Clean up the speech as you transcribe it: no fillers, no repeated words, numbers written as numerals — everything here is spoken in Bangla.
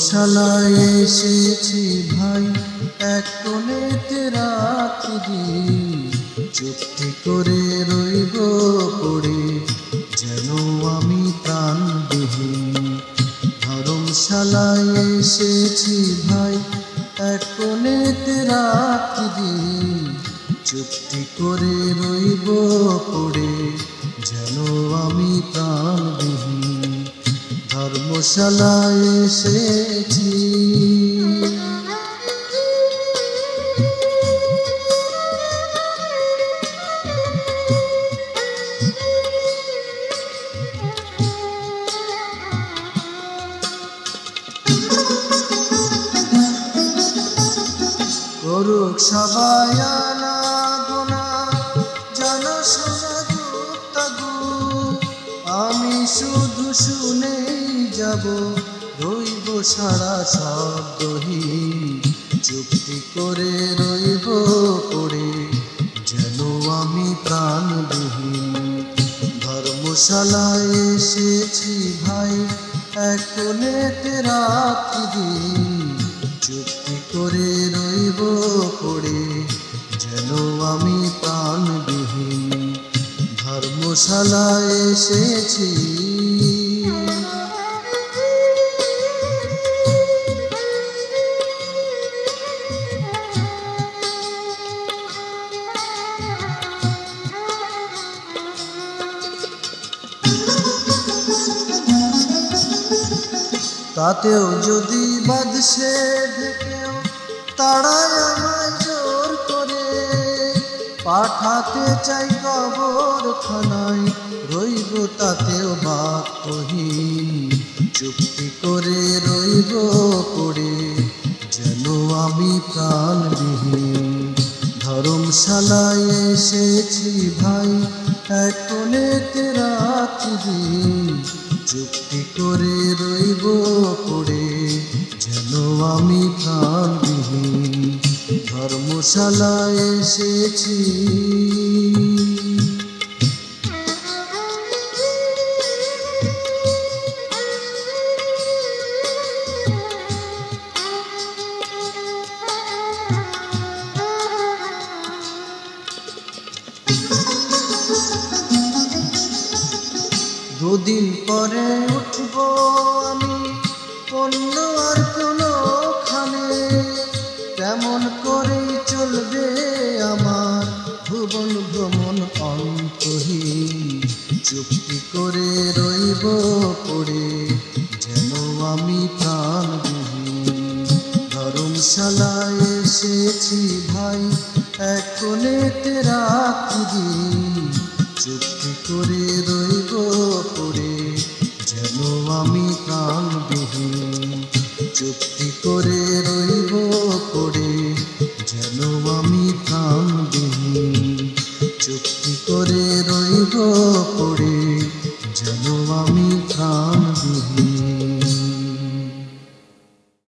ধর্মশালায় এসেছি ভাই, এক কোণেতে রাত্রি চুক্তি করে রইব পড়ে, যেন আমি প্রাণবিহীন। ধর্মশালায় এসেছি ভাই, এক কোণেতে রাত্রি চুক্তি করে রইব পড়ে, যেন আমি প্রাণবিহীন। ধর্মশালায় এসেছি। করুক সবাই আনাগোনা, জানা শোনা গুপ্তাগু, আমি শুধু শুনেই যাব, রইব সারা শব্দহীন। চুক্তি করে রইব পড়ে, যেন আমি প্রাণবিহীন। ধর্মশালায় এসেছি ভাই, এক কোণেতে রাত্রি চুক্তি করে রইব পড়ে, যেন আমি প্রাণবিহীন। ধর্মশালায় এসেছি। তাতেও যদি বাদশে দেখেও তাড়ায় আমায় জোর করে, পাঠাতে চাই কবরখানায়, রইব তাতেও বাক্যহীন। চুক্তি করে রইব পড়ে, যেন আমি প্রাণবিহীন। ধর্মশালায় এসেছি ভাই, এক কোণেতে রাত্রি চুক্তি করে রইব পড়ে, যেন আমি প্রাণবিহীন। ধর্মশালায় এসেছি। দুদিন পরে উঠব আমি অন্য আর কোনোখানে, তেমন করেই চলবে আমার ভুবন ভ্রমণ অন্তহীন। চুক্তি করে রইব পড়ে, যেন আমি প্রাণবিহীন। ধর্মশালায় এসেছি ভাই, এক কোণেতে রাত্রি চুক্তি করে রইব পড়ে, যেন আমি প্রাণবিহীন। চুক্তি করে রইব